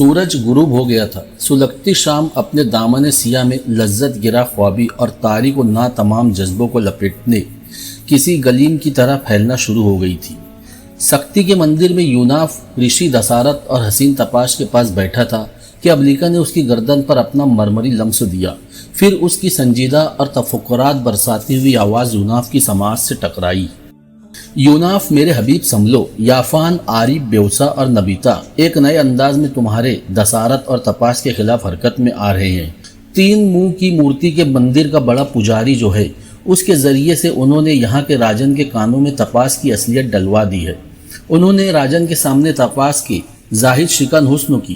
سورج غروب ہو گیا تھا۔ سلگتی شام اپنے دامن سیاہ میں لذت گرا خوابی اور تاریک و ناتمام جذبوں کو لپیٹنے کسی گلیم کی طرح پھیلنا شروع ہو گئی تھی۔ سکتی کے مندر میں یوناف رشی دسارت اور حسین تپاش کے پاس بیٹھا تھا کہ ابلیکا نے اس کی گردن پر اپنا مرمری لمس دیا۔ پھر اس کی سنجیدہ اور تفکرات برساتی ہوئی آواز یوناف کی سماعت سے ٹکرائی۔ یوناف میرے حبیب سنبھلو، یافان، آریب، بیوسا اور نبیتا ایک نئے انداز میں تمہارے دسارت اور تپاس کے خلاف حرکت میں آ رہے ہیں۔ تین منہ کی مورتی کے مندر کا بڑا پجاری جو ہے، اس کے ذریعے سے انہوں نے یہاں کے راجن کے کانوں میں تپاس کی اصلیت ڈلوا دی ہے۔ انہوں نے راجن کے سامنے تپاس کی زاہد شکن حسن کی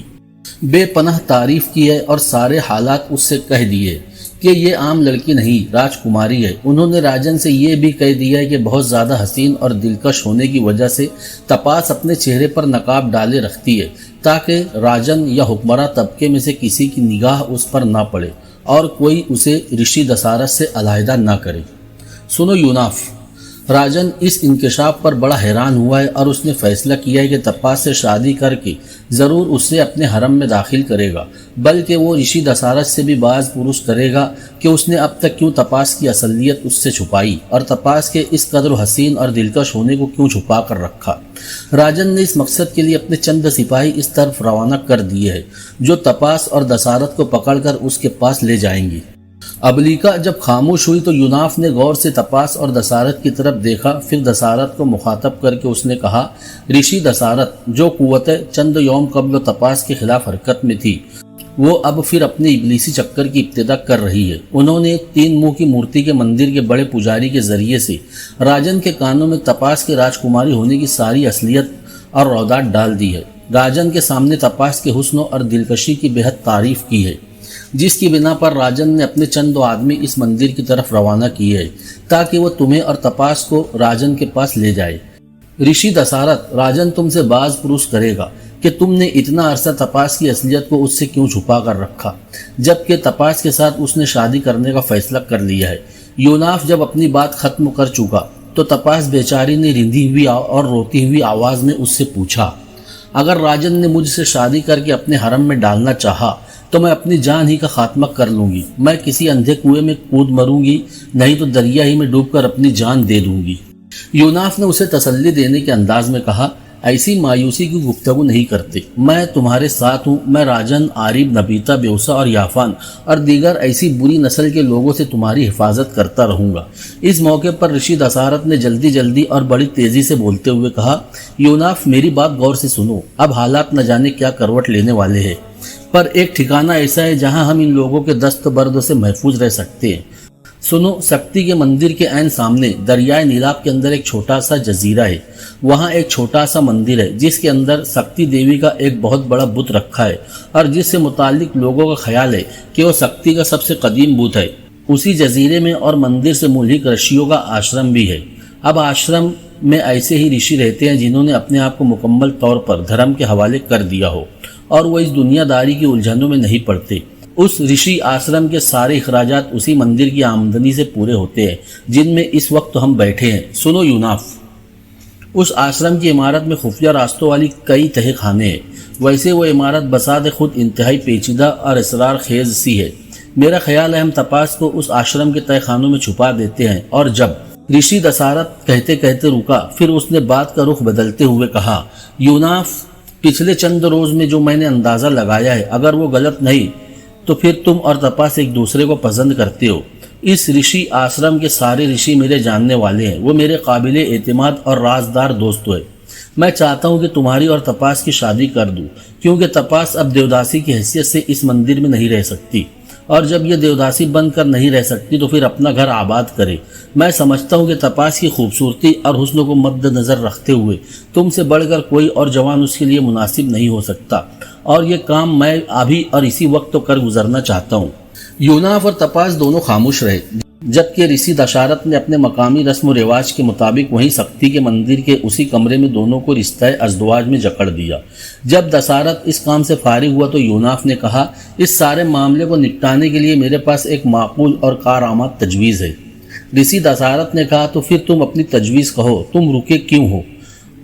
بے پناہ تعریف کی ہے اور سارے حالات اس سے کہہ دیے کہ یہ عام لڑکی نہیں، راجکماری ہے۔ انہوں نے راجن سے یہ بھی کہہ دیا ہے کہ بہت زیادہ حسین اور دلکش ہونے کی وجہ سے تپاس اپنے چہرے پر نقاب ڈالے رکھتی ہے تاکہ راجن یا حکمراں طبقے میں سے کسی کی نگاہ اس پر نہ پڑے اور کوئی اسے رشی دسارت سے علیحدہ نہ کرے۔ سنو یوناف، راجن اس انکشاف پر بڑا حیران ہوا ہے اور اس نے فیصلہ کیا ہے کہ تپاس سے شادی کر کے ضرور اسے اپنے حرم میں داخل کرے گا، بلکہ وہ رشی دسارت سے بھی باز پرس کرے گا کہ اس نے اب تک کیوں تپاس کی اصلیت اس سے چھپائی اور تپاس کے اس قدر حسین اور دلکش ہونے کو کیوں چھپا کر رکھا۔ راجن نے اس مقصد کے لیے اپنے چند سپاہی اس طرف روانہ کر دیے ہیں جو تپاس اور دسارت کو پکڑ کر اس کے پاس لے جائیں گی۔ ابلیکا جب خاموش ہوئی تو یوناف نے غور سے تپاس اور دسارت کی طرف دیکھا، پھر دسارت کو مخاطب کر کے اس نے کہا، رشی دسارت جو قوت چند یوم قبل تپاس کے خلاف حرکت میں تھی، وہ اب پھر اپنے ابلیسی چکر کی ابتدا کر رہی ہے۔ انہوں نے تین منہ کی مورتی کے مندر کے بڑے پجاری کے ذریعے سے راجن کے کانوں میں تپاس کے راجکماری ہونے کی ساری اصلیت اور رودات ڈال دی ہے۔ راجن کے سامنے تپاس کے حسن اور دلکشی کی بہت تعریف کی ہے، جس کی بنا پر راجن نے اپنے چند آدمی اس مندر کی طرف روانہ کیے ہیں تاکہ وہ تمہیں اور تپاس کو راجن کے پاس لے جائے۔ رشی دسارت، راجن تم سے باز پرس کرے گا کہ تم نے اتنا عرصہ تپاس کی اصلیت کو اس سے کیوں چھپا کر رکھا، جبکہ تپاس کے ساتھ اس نے شادی کرنے کا فیصلہ کر لیا ہے۔ یوناف جب اپنی بات ختم کر چکا تو تپاس بیچاری نے رندھی ہوئی اور روتی ہوئی آواز میں اس سے پوچھا، اگر راجن نے مجھ سے شادی کر کے اپنے حرم میں ڈالنا چاہا تو میں اپنی جان ہی کا خاتمہ کر لوں گی، میں کسی اندھے کنویں میں کود مروں گی، نہیں تو دریا ہی میں ڈوب کر اپنی جان دے دوں گی۔ یوناف نے اسے تسلی دینے کے انداز میں کہا، ایسی مایوسی کی گفتگو نہیں کرتے، میں تمہارے ساتھ ہوں، میں راجن، آریب، نبیتا، بیوسا اور یافان اور دیگر ایسی بری نسل کے لوگوں سے تمہاری حفاظت کرتا رہوں گا۔ اس موقع پر رشی دسارت نے جلدی اور بڑی تیزی سے بولتے ہوئے کہا، یوناف میری بات غور سے سنو، اب حالات نہ جانے کیا کروٹ لینے والے ہیں، پر ایک ٹھکانہ ایسا ہے جہاں ہم ان لوگوں کے دست برد سے محفوظ رہ سکتے ہیں۔ سنو، سکتی کے مندر کے عین سامنے دریائے نیلاب کے اندر ایک چھوٹا سا جزیرہ ہے، وہاں ایک چھوٹا سا مندر ہے جس کے اندر سکتی دیوی کا ایک بہت بڑا بت رکھا ہے اور جس سے متعلق لوگوں کا خیال ہے کہ وہ سکتی کا سب سے قدیم بت ہے۔ اسی جزیرے میں اور مندر سے منسلک رشیوں کا آشرم بھی ہے۔ اب آشرم میں ایسے ہی رشی رہتے ہیں جنہوں نے اپنے آپ کو مکمل طور پر دھرم کے حوالے کر دیا ہو اور وہ اس دنیا داری کی الجھنوں میں نہیں پڑتے۔ اس رشی آشرم کے سارے اخراجات اسی مندر کی آمدنی سے پورے ہوتے ہیں جن میں اس وقت ہم بیٹھے ہیں۔ سنو یوناف، اس آشرم کی عمارت میں خفیہ راستوں والی کئی تہہ خانے ہیں، ویسے وہ عمارت بساط خود انتہائی پیچیدہ اور اسرار خیز سی ہے۔ میرا خیال ہے ہم تپاس کو اس آشرم کے تہہ خانوں میں چھپا دیتے ہیں۔ اور جب رشی دسارت کہتے کہتے رکا، پھر اس نے بات کا رخ بدلتے ہوئے کہا، یوناف، پچھلے چند روز میں جو میں نے اندازہ لگایا ہے، اگر وہ غلط نہیں تو پھر تم اور تپاس ایک دوسرے کو پسند کرتے ہو۔ اس رشی آشرم کے سارے رشی میرے جاننے والے ہیں، وہ میرے قابل اعتماد اور رازدار دوست ہیں۔ میں چاہتا ہوں کہ تمہاری اور تپاس کی شادی کر دوں، کیونکہ تپاس اب دیوداسی کی حیثیت سے اس مندر میں نہیں رہ سکتی، اور جب یہ دیوداسی بن کر نہیں رہ سکتی تو پھر اپنا گھر آباد کرے۔ میں سمجھتا ہوں کہ تپاس کی خوبصورتی اور حسن کو مد نظر رکھتے ہوئے تم سے بڑھ کر کوئی اور جوان اس کے لیے مناسب نہیں ہو سکتا، اور یہ کام میں ابھی اور اسی وقت تو کر گزرنا چاہتا ہوں۔ یوناف اور تپاس دونوں خاموش رہے، جبکہ رشی دسارت نے اپنے مقامی رسم و رواج کے مطابق وہیں سکتی کے مندر کے اسی کمرے میں دونوں کو رشتہ ازدواج میں جکڑ دیا۔ جب دسارت اس کام سے فارغ ہوا تو یوناف نے کہا، اس سارے معاملے کو نپٹانے کے لیے میرے پاس ایک معقول اور کارآمد تجویز ہے۔ رشی دسارت نے کہا، تو پھر تم اپنی تجویز کہو، تم رکے کیوں ہو؟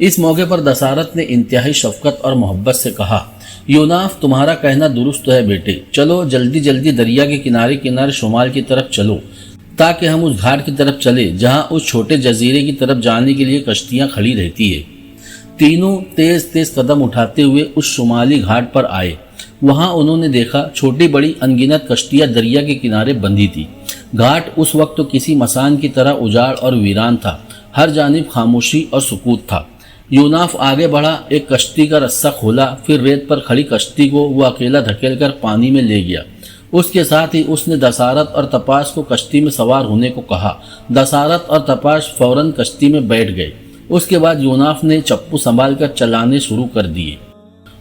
اس موقع پر دسارت نے انتہائی شفقت اور محبت سے کہا، یوناف تمہارا کہنا درست ہے بیٹے، چلو جلدی جلدی دریا کے کنارے کنارے شمال کی طرف چلو تاکہ ہم اس گھاٹ کی طرف چلے جہاں اس چھوٹے جزیرے کی طرف جانے کے لیے کشتیاں کھڑی رہتی ہے۔ تینوں تیز تیز قدم اٹھاتے ہوئے اس شمالی گھاٹ پر آئے۔ وہاں انہوں نے دیکھا چھوٹی بڑی انگنت کشتیاں دریا کے کنارے بندھی تھی۔ گھاٹ اس وقت تو کسی مسان کی طرح اجاڑ اور ویران تھا، ہر جانب خاموشی اور سکوت تھا۔ یوناف آگے بڑھا، ایک کشتی کا رسہ کھولا، پھر ریت پر کھڑی کشتی کو وہ اکیلا دھکیل کر پانی میں لے گیا۔ اس کے ساتھ ہی اس نے دسارت اور تپاس کو کشتی میں سوار ہونے کو کہا۔ دسارت اور تپاس فوراً کشتی میں بیٹھ گئے۔ اس کے بعد یوناف نے چپو سنبھال کر چلانے شروع کر دیے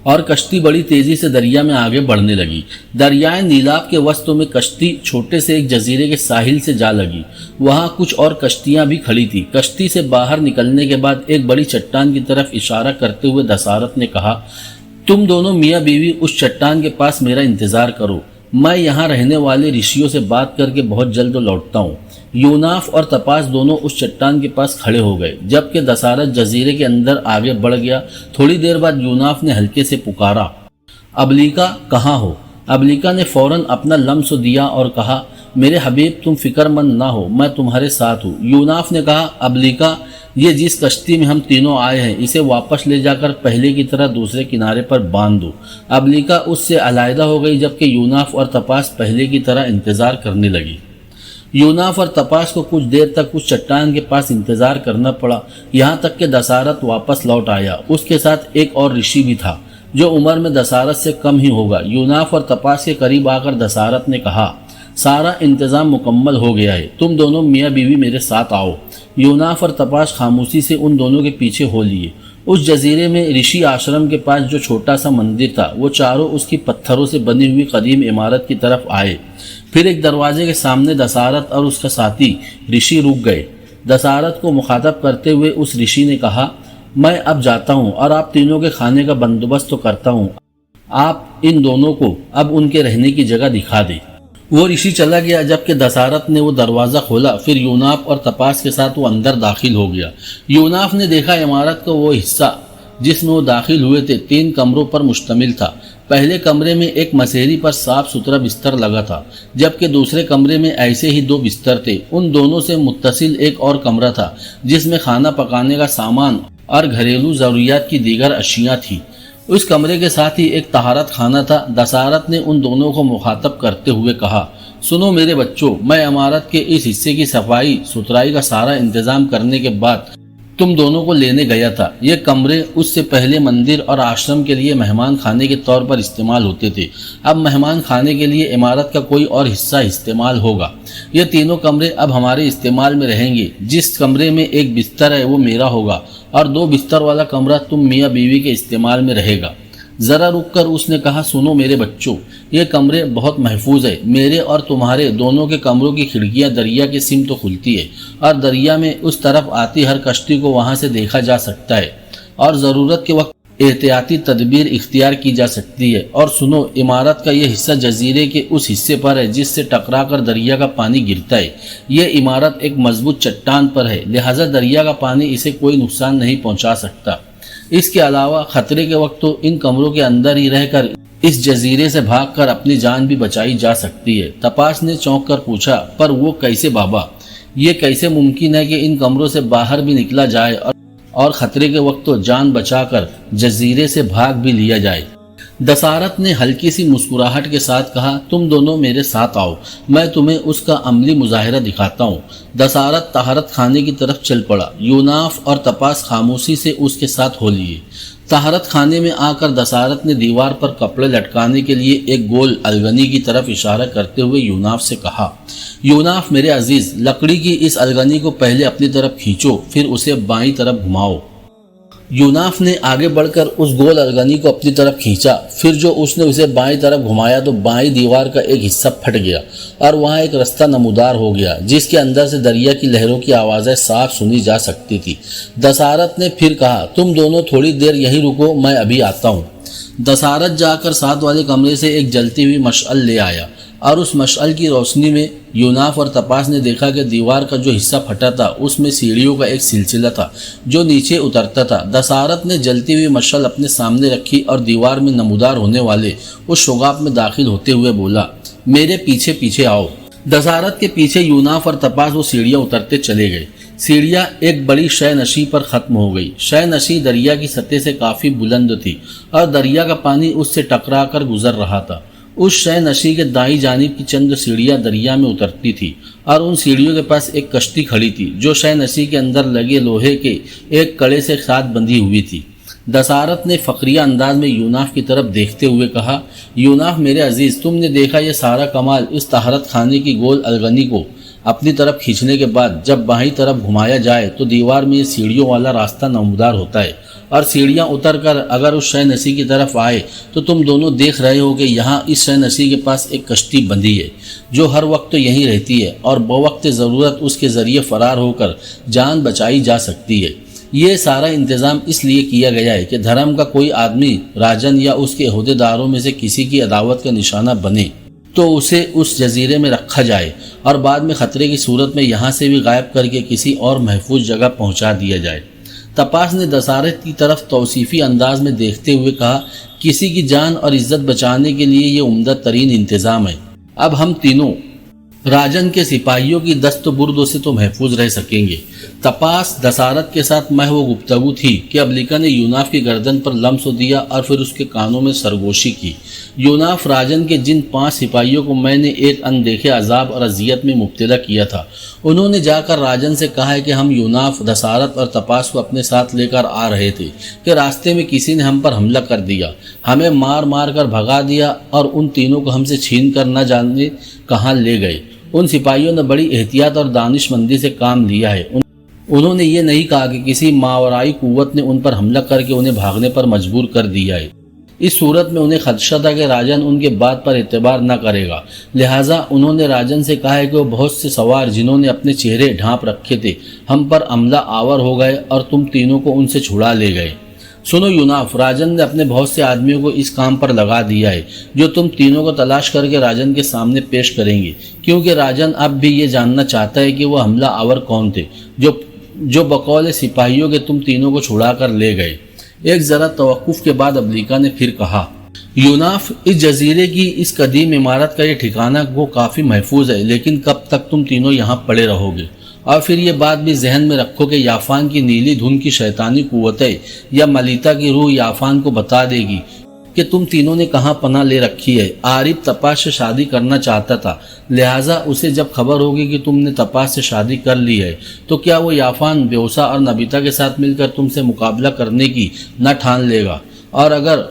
اور کشتی بڑی تیزی سے دریا میں آگے بڑھنے لگی۔ دریائے نیلاب کے وسطوں میں کشتی چھوٹے سے ایک جزیرے کے ساحل سے جا لگی۔ وہاں کچھ اور کشتیاں بھی کھڑی تھی۔ کشتی سے باہر نکلنے کے بعد ایک بڑی چٹان کی طرف اشارہ کرتے ہوئے دسارت نے کہا، تم دونوں میاں بیوی اس چٹان کے پاس میرا انتظار کرو، میں یہاں رہنے والے رشیوں سے بات کر کے بہت جلد لوٹتا ہوں۔ یوناف اور تپاس دونوں اس چٹان کے پاس کھڑے ہو گئے جبکہ دسارت جزیرے کے اندر آگے بڑھ گیا۔ تھوڑی دیر بعد یوناف نے ہلکے سے پکارا، ابلیکا کہاں ہو؟ ابلیکا نے فوراً اپنا لمس دیا اور کہا، میرے حبیب تم فکر مند نہ ہو، میں تمہارے ساتھ ہوں۔ یوناف نے کہا، ابلیکا یہ جس کشتی میں ہم تینوں آئے ہیں اسے واپس لے جا کر پہلے کی طرح دوسرے کنارے پر باندھ دو۔ ابلیکا اس سے علیحدہ ہو گئی جبکہ یوناف اور تپاس پہلے کی طرح انتظار کرنے لگی۔ یوناف اور تپاس کو کچھ دیر تک اس چٹان کے پاس انتظار کرنا پڑا، یہاں تک کہ دسارت واپس لوٹ آیا۔ اس کے ساتھ ایک اور رشی بھی تھا جو عمر میں دسارت سے کم ہی ہوگا۔ یوناف اور تپاس کے قریب آ کر دسارت نے کہا، سارا انتظام مکمل ہو گیا ہے، تم دونوں میاں بیوی میرے ساتھ آؤ۔ یوناف اور تپاس خاموشی سے ان دونوں کے پیچھے ہو لیے۔ اس جزیرے میں رشی آشرم کے پاس جو چھوٹا سا مندر تھا وہ چاروں اس کی پتھروں سے بنی ہوئی قدیم عمارت کی طرف آئے۔ پھر ایک دروازے کے سامنے دسارت اور اس کا ساتھی رشی رک گئے۔ دسارت کو مخاطب کرتے ہوئے اس رشی نے کہا، میں اب جاتا ہوں اور آپ تینوں کے کھانے کا بندوبست تو کرتا ہوں، آپ ان دونوں کو اب ان کے رہنے کی جگہ دکھا دیں۔ وہ رشی چلا گیا جبکہ دسارت نے وہ دروازہ کھولا، پھر یوناف اور تپاس کے ساتھ وہ اندر داخل ہو گیا۔ یوناف نے دیکھا عمارت کا وہ حصہ جس میں وہ داخل ہوئے تھے 3 کمروں پر مشتمل تھا۔ پہلے کمرے میں ایک مسیری پر صاف ستھرا بستر لگا تھا جبکہ دوسرے کمرے میں ایسے ہی 2 بستر تھے۔ ان دونوں سے متصل ایک اور کمرہ تھا جس میں کھانا پکانے کا سامان اور گھریلو ضروریات کی دیگر اشیاء تھی۔ اس کمرے کے ساتھ ہی ایک طہارت خانہ تھا۔ دسارت نے ان دونوں کو مخاطب کرتے ہوئے کہا، سنو میرے بچوں، میں عمارت کے اس حصے کی صفائی ستھرائی کا سارا انتظام کرنے کے بعد تم دونوں کو لینے گیا تھا۔ یہ کمرے اس سے پہلے مندر اور آشرم کے لیے مہمان خانے کے طور پر استعمال ہوتے تھے، اب مہمان خانے کے لیے عمارت کا کوئی اور حصہ استعمال ہوگا۔ یہ تینوں کمرے اب ہمارے استعمال میں رہیں گے۔ جس کمرے میں ایک بستر ہے وہ میرا ہوگا اور 2 بستر والا کمرہ تم میاں بیوی کے استعمال میں رہے گا۔ ذرا رک کر اس نے کہا، سنو میرے بچوں، یہ کمرے بہت محفوظ ہے۔ میرے اور تمہارے دونوں کے کمروں کی کھڑکیاں دریا کی سمت کھلتی ہے اور دریا میں اس طرف آتی ہر کشتی کو وہاں سے دیکھا جا سکتا ہے اور ضرورت کے وقت احتیاطی تدبیر اختیار کی جا سکتی ہے۔ اور سنو، عمارت کا یہ حصہ جزیرے کے اس حصے پر ہے جس سے ٹکرا کر دریا کا پانی گرتا ہے۔ یہ عمارت ایک مضبوط چٹان پر ہے، لہٰذا دریا کا پانی اسے کوئی نقصان نہیں پہنچا سکتا۔ اس کے علاوہ خطرے کے وقت تو ان کمروں کے اندر ہی رہ کر اس جزیرے سے بھاگ کر اپنی جان بھی بچائی جا سکتی ہے۔ تپاس نے چونک کر پوچھا، پر وہ کیسے بابا؟ یہ کیسے ممکن ہے کہ ان کمروں سے باہر بھی نکلا جائے اور خطرے کے وقت تو جان بچا کر جزیرے سے بھاگ بھی لیا جائے؟ دسارت نے ہلکی سی مسکراہٹ کے ساتھ کہا، تم دونوں میرے ساتھ آؤ، میں تمہیں اس کا عملی مظاہرہ دکھاتا ہوں۔ دسارت طہارت خانے کی طرف چل پڑا۔ یوناف اور تپاس خاموشی سے اس کے ساتھ ہو لیے۔ طہارت خانے میں آ کر دسارت نے دیوار پر کپڑے لٹکانے کے لیے ایک گول الگنی کی طرف اشارہ کرتے ہوئے یوناف سے کہا، یوناف میرے عزیز، لکڑی کی اس الگنی کو پہلے اپنی طرف کھینچو، پھر اسے بائیں طرف گھماؤ۔ یوناف نے آگے بڑھ کر اس گول الگنی کو اپنی طرف کھینچا، پھر جو اس نے اسے بائیں طرف گھمایا تو بائیں دیوار کا ایک حصہ پھٹ گیا اور وہاں ایک رستہ نمودار ہو گیا جس کے اندر سے دریا کی لہروں کی آوازیں صاف سنی جا سکتی تھی۔ دسارت نے پھر کہا، تم دونوں تھوڑی دیر یہیں رکو، میں ابھی آتا ہوں۔ دسارت جا کر ساتھ والے کمرے سے ایک جلتی ہوئی مشعل لے آیا اور اس مشعل کی روشنی میں یوناف اور تپاس نے دیکھا کہ دیوار کا جو حصہ پھٹا تھا اس میں سیڑھیوں کا ایک سلسلہ تھا جو نیچے اترتا تھا۔ دسارت نے جلتی ہوئی مشعل اپنے سامنے رکھی اور دیوار میں نمودار ہونے والے اس شگاف میں داخل ہوتے ہوئے بولا، میرے پیچھے پیچھے آؤ۔ دسارت کے پیچھے یوناف اور تپاس وہ سیڑھیاں اترتے چلے گئے۔ سیڑھیاں ایک بڑی شے نشی پر ختم ہو گئی۔ شے نشی دریا کی سطح سے کافی بلند تھی اور دریا کا پانی اس سے ٹکرا کر گزر رہا تھا۔ اس شے نشی کے دائیں جانب کی چند سیڑھیاں دریا میں اترتی تھی اور ان سیڑھیوں کے پاس ایک کشتی کھڑی تھی جو شے نشی کے اندر لگے لوہے کے ایک کڑے سے ساتھ بندھی ہوئی تھی۔ دسارت نے فخریہ انداز میں یوناف کی طرف دیکھتے ہوئے کہا، یوناف میرے عزیز، تم نے دیکھا یہ سارا کمال اس طہارت خانے کی گول الگنی کو اپنی طرف کھینچنے کے بعد جب بائیں طرف گھمایا جائے تو دیوار میں یہ سیڑھیوں والا راستہ نمودار ہوتا ہے اور سیڑھیاں اتر کر اگر اس شے نشی کی طرف آئے تو تم دونوں دیکھ رہے ہو کہ یہاں اس شے نشی کے پاس ایک کشتی بندھی ہے جو ہر وقت تو یہیں رہتی ہے اور بوقت ضرورت اس کے ذریعے فرار ہو کر جان بچائی جا سکتی ہے۔ یہ سارا انتظام اس لیے کیا گیا ہے کہ دھرم کا کوئی آدمی راجن یا اس کے عہدے داروں میں سے کسی کی عداوت کا نشانہ بنے تو اسے اس جزیرے میں رکھا جائے اور بعد میں خطرے کی صورت میں یہاں سے بھی غائب کر کے کسی اور محفوظ جگہ پہنچا دیا جائے۔ تپاس نے دسارت کی طرف توصیفی انداز میں دیکھتے ہوئے کہا، کسی کی جان اور عزت بچانے کے لیے یہ عمدہ ترین انتظام ہے۔ اب ہم تینوں راجن کے سپاہیوں کی دست بردوں سے تو محفوظ رہ سکیں گے۔ تپاس دسارت کے ساتھ محو گفتگو تھی کہ ابلیکا نے یوناف کی گردن پر لمس دیا اور پھر اس کے کانوں میں سرگوشی کی۔ یوناف، راجن کے جن 5 سپاہیوں کو میں نے ایک اندیکھے عذاب اور اذیت میں مبتلا کیا تھا، انہوں نے جا کر راجن سے کہا ہے کہ ہم یوناف، دسارت اور تپاس کو اپنے ساتھ لے کر آ رہے تھے کہ راستے میں کسی نے ہم پر حملہ کر دیا، ہمیں مار مار کر بھگا دیا اور ان تینوں کو ہم سے چھین کر نہ جانے کہاں لے گئے۔ ان سپاہیوں نے بڑی احتیاط اور دانش مندی سے کام لیا ہے۔ انہوں نے یہ نہیں کہا کہ کسی ماورائی قوت نے ان پر حملہ کر کے انہیں بھاگنے پر مجبور کر دیا ہے۔ اس صورت میں انہیں خدشہ تھا کہ راجن ان کے بات پر اعتبار نہ کرے گا، لہٰذا انہوں نے راجن سے کہا ہے کہ وہ بہت سے سوار جنہوں نے اپنے چہرے ڈھانپ رکھے تھے ہم پر عملہ آور ہو گئے اور تم تینوں کو ان سے چھڑا لے گئے۔ سنو یوناف، راجن نے اپنے بہت سے آدمیوں کو اس کام پر لگا دیا ہے جو تم تینوں کو تلاش کر کے راجن کے سامنے پیش کریں گے، کیونکہ راجن اب بھی یہ جاننا چاہتا ہے کہ وہ حملہ آور کون تھے جو بقول سپاہیوں کے تم تینوں کو چھڑا کر لے گئے۔ ایک ذرا توقف کے بعد ابلیکا نے پھر کہا، یوناف، اس جزیرے کی اس قدیم عمارت کا یہ ٹھکانہ وہ کافی محفوظ ہے، لیکن کب تک تم تینوں یہاں پڑے رہو گے؟ اور پھر یہ بات بھی ذہن میں رکھو کہ یافان کی نیلی دھن کی شیطانی قوتیں یا ملیتا کی روح یافان کو بتا دے گی کہ تم تینوں نے کہاں پناہ لے رکھی ہے۔ عارف تپاس سے شادی کرنا چاہتا تھا، لہٰذا اسے جب خبر ہوگی کہ تم نے تپاس سے شادی کر لی ہے تو کیا وہ یافان، بیوسا اور نبیتا کے ساتھ مل کر تم سے مقابلہ کرنے کی نہ ٹھان لے گا؟ اور اگر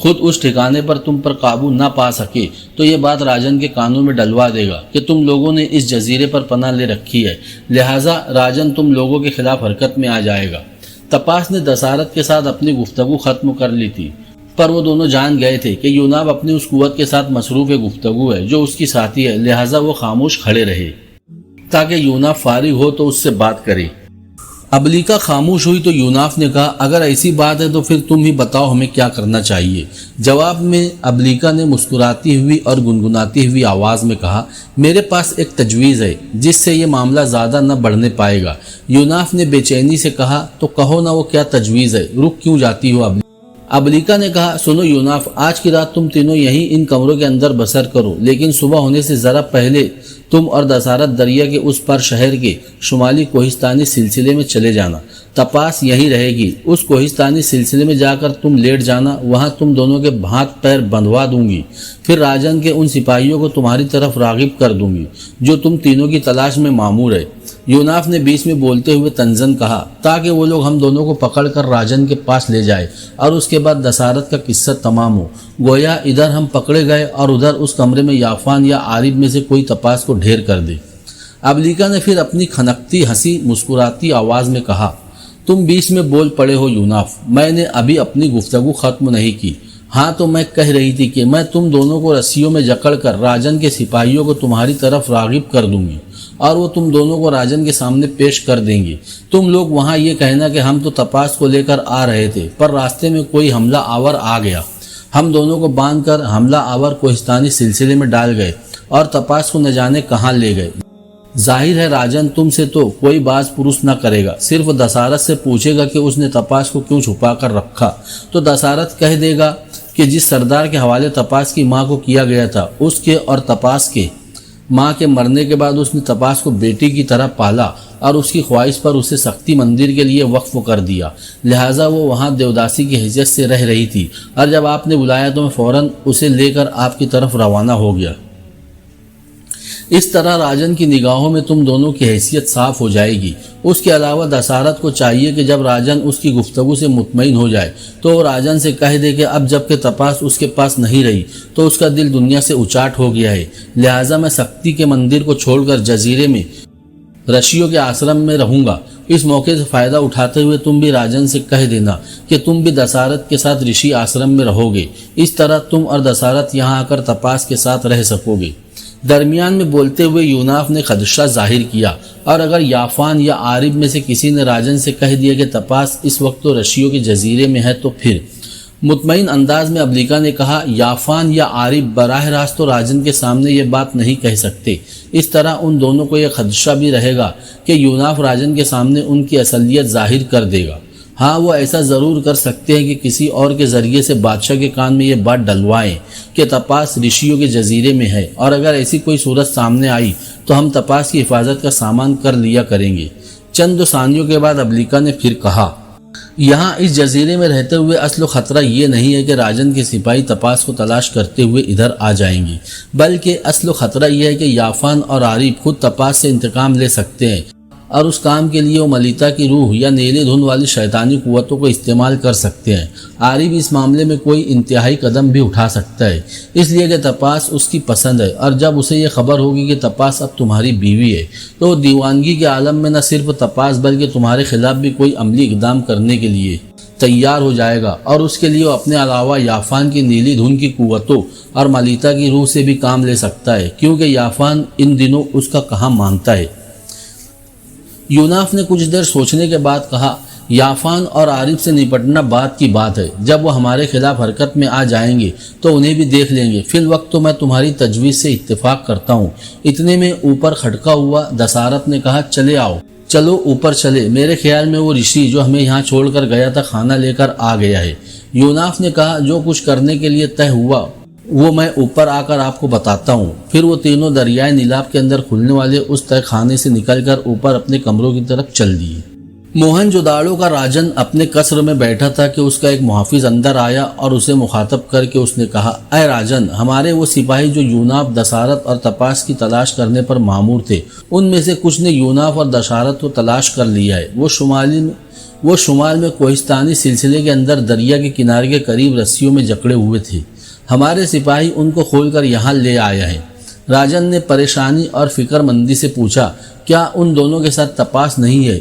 خود اس ٹھکانے پر تم پر قابو نہ پا سکے تو یہ بات راجن کے کانوں میں ڈلوا دے گا کہ تم لوگوں نے اس جزیرے پر پناہ لے رکھی ہے، لہٰذا راجن تم لوگوں کے خلاف حرکت میں آ جائے گا۔ تپاس نے دسارت کے ساتھ اپنی گفتگو ختم کر لی تھی، پر وہ دونوں جان گئے تھے کہ یوناف اپنی اس قوت کے ساتھ مصروف گفتگو ہے جو اس کی ساتھی ہے، لہٰذا وہ خاموش کھڑے رہے تاکہ یوناف فارغ ہو تو اس سے بات کرے۔ ابلیکا خاموش ہوئی تو یوناف نے کہا، اگر ایسی بات ہے تو پھر تم ہی بتاؤ ہمیں کیا کرنا چاہیے۔ جواب میں ابلیکا نے مسکراتی ہوئی اور گنگناتی ہوئی آواز میں کہا، میرے پاس ایک تجویز ہے جس سے یہ معاملہ زیادہ نہ بڑھنے پائے گا۔ یوناف نے بے چینی سے کہا، تو کہو نہ وہ کیا تجویز ہے، رک کیوں جاتی ہو؟ ابلیکا نے کہا، سنو یوناف، آج کی رات تم تینوں یہیں ان کمروں کے اندر بسر کرو، لیکن صبح ہونے سے ذرا پہلے تم اور دسارت دریا کے اس پر شہر کے شمالی کوہستانی سلسلے میں چلے جانا۔ تپاس یہیں رہے گی، اس کوہستانی سلسلے میں جا کر تم لیٹ جانا، وہاں تم دونوں کے ہاتھ پیر بندھوا دوں گی، پھر راجن کے ان سپاہیوں کو تمہاری طرف راغب کر دوں گی جو تم تینوں کی تلاش میں مامور ہے۔ یوناف نے بیچ میں بولتے ہوئے تنزن کہا، تاکہ وہ لوگ ہم دونوں کو پکڑ کر راجن کے پاس لے جائے اور اس کے بعد دسارت کا قصہ تمام ہو، گویا ادھر ہم پکڑے گئے اور ادھر اس کمرے میں یافان یا عارف میں سے کوئی تپاس کو ڈھیر کر دے۔ ابلیکا نے پھر اپنی کھنکتی ہنسی مسکراتی آواز میں کہا، تم بیچ میں بول پڑے ہو یوناف، میں نے ابھی اپنی گفتگو ختم نہیں کی۔ ہاں تو میں کہہ رہی تھی کہ میں تم دونوں کو رسیوں میں جکڑ کر راجن کے سپاہیوں کو تمہاری طرف راغب کر دوں گی اور وہ تم دونوں کو راجن کے سامنے پیش کر دیں گے۔ تم لوگ وہاں یہ کہنا کہ ہم تو تپاس کو لے کر آ رہے تھے پر راستے میں کوئی حملہ آور آ گیا، ہم دونوں کو باندھ کر حملہ آور کوہستانی سلسلے میں ڈال گئے اور تپاس کو نہ جانے کہاں لے گئے۔ ظاہر ہے راجن تم سے تو کوئی باز پرس نہ کرے گا، صرف دسارت سے پوچھے گا کہ اس نے تپاس کو کیوں چھپا کر رکھا، تو دسارت کہہ دے گا کہ جس سردار کے حوالے تپاس کی ماں کو کیا گیا تھا، اس کے اور تپاس کے ماں کے مرنے کے بعد اس نے تپاس کو بیٹی کی طرح پالا اور اس کی خواہش پر اسے سختی مندر کے لیے وقف کر دیا، لہٰذا وہ وہاں دیوداسی کی حیثیت سے رہ رہی تھی، اور جب آپ نے بلایا تو میں فوراً اسے لے کر آپ کی طرف روانہ ہو گیا۔ اس طرح راجن کی نگاہوں میں تم دونوں کی حیثیت صاف ہو جائے گی۔ اس کے علاوہ دسارت کو چاہیے کہ جب راجن اس کی گفتگو سے مطمئن ہو جائے تو وہ راجن سے کہہ دے کہ اب جب کہ تپاس اس کے پاس نہیں رہی تو اس کا دل دنیا سے اچاٹ ہو گیا ہے، لہٰذا میں سکتی کے مندر کو چھوڑ کر جزیرے میں رشیوں کے آشرم میں رہوں گا۔ اس موقع سے فائدہ اٹھاتے ہوئے تم بھی راجن سے کہہ دینا کہ تم بھی دسارت کے ساتھ رشی آشرم میں رہو گے، اس طرح تم اور دسارت یہاں آ کر تپاس کے ساتھ رہ سکو گے۔ درمیان میں بولتے ہوئے یوناف نے خدشہ ظاہر کیا، اور اگر یافان یا عارب میں سے کسی نے راجن سے کہہ دیا کہ تپاس اس وقت تو رشیوں کے جزیرے میں ہے تو پھر؟ مطمئن انداز میں ابلیکا نے کہا، یافان یا عارب براہ راست تو راجن کے سامنے یہ بات نہیں کہہ سکتے، اس طرح ان دونوں کو یہ خدشہ بھی رہے گا کہ یوناف راجن کے سامنے ان کی اصلیت ظاہر کر دے گا۔ ہاں وہ ایسا ضرور کر سکتے ہیں کہ کسی اور کے ذریعے سے بادشاہ کے کان میں یہ بات ڈلوائیں کہ تپاس رشیوں کے جزیرے میں ہے، اور اگر ایسی کوئی صورت سامنے آئی تو ہم تپاس کی حفاظت کا سامان کر لیا کریں گے۔ چند ثانیوں کے بعد ابلیکا نے پھر کہا، یہاں اس جزیرے میں رہتے ہوئے اصل خطرہ یہ نہیں ہے کہ راجن کے سپاہی تپاس کو تلاش کرتے ہوئے ادھر آ جائیں گے، بلکہ اصل خطرہ یہ ہے کہ یافان اور عارب خود تپاس سے انتقام لے سکتے ہیں، اور اس کام کے لیے وہ ملیتا کی روح یا نیلے دھن والی شیطانی قوتوں کو استعمال کر سکتے ہیں۔ عارب اس معاملے میں کوئی انتہائی قدم بھی اٹھا سکتا ہے، اس لیے کہ تپاس اس کی پسند ہے، اور جب اسے یہ خبر ہوگی کہ تپاس اب تمہاری بیوی ہے تو وہ دیوانگی کے عالم میں نہ صرف تپاس بلکہ تمہارے خلاف بھی کوئی عملی اقدام کرنے کے لیے تیار ہو جائے گا، اور اس کے لیے وہ اپنے علاوہ یافان کی نیلی دھن کی قوتوں اور ملیتا کی روح سے بھی کام لے سکتا ہے، کیونکہ یافان ان دنوں اس کا کہاں مانتا ہے۔ یوناف نے کچھ دیر سوچنے کے بعد کہا، یافان اور عارب سے نپٹنا بعد کی بات ہے، جب وہ ہمارے خلاف حرکت میں آ جائیں گے تو انہیں بھی دیکھ لیں گے، فی الوقت تو میں تمہاری تجویز سے اتفاق کرتا ہوں۔ اتنے میں اوپر کھٹکا ہوا، دسارت نے کہا، چلے آؤ، چلو اوپر چلے، میرے خیال میں وہ رشی جو ہمیں یہاں چھوڑ کر گیا تھا کھانا لے کر آ گیا ہے۔ یوناف نے کہا، جو کچھ کرنے کے لیے طے ہوا وہ میں اوپر آ کر آپ کو بتاتا ہوں۔ پھر وہ تینوں دریائے نیلاب کے اندر کھلنے والے اس تہ خانے سے نکل کر اوپر اپنے کمروں کی طرف چل دیے۔ موہن جوداڑو کا راجن اپنے قصر میں بیٹھا تھا کہ اس کا ایک محافظ اندر آیا اور اسے مخاطب کر کے اس نے کہا، اے راجن، ہمارے وہ سپاہی جو یوناف، دسارت اور تپاس کی تلاش کرنے پر مامور تھے، ان میں سے کچھ نے یوناف اور دسارت کو تلاش کر لیا ہے۔ وہ شمال میں کوہستانی سلسلے کے اندر دریا کے کنارے کے قریب رسیوں میں جکڑے ہوئے تھے، ہمارے سپاہی ان کو کھول کر یہاں لے آیا ہے۔ راجن نے پریشانی اور فکر مندی سے پوچھا، کیا ان دونوں کے ساتھ تپاس نہیں ہے؟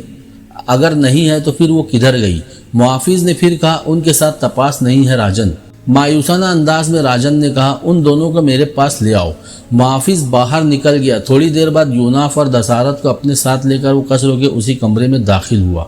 اگر نہیں ہے تو پھر وہ کدھر گئی؟ محافظ نے پھر کہا، ان کے ساتھ تپاس نہیں ہے راجن۔ مایوسانہ انداز میں راجن نے کہا، ان دونوں کو میرے پاس لے آؤ۔ محافظ باہر نکل گیا۔ تھوڑی دیر بعد یوناف اور دسارت کو اپنے ساتھ لے کر وہ قصر کے اسی کمرے میں داخل ہوا۔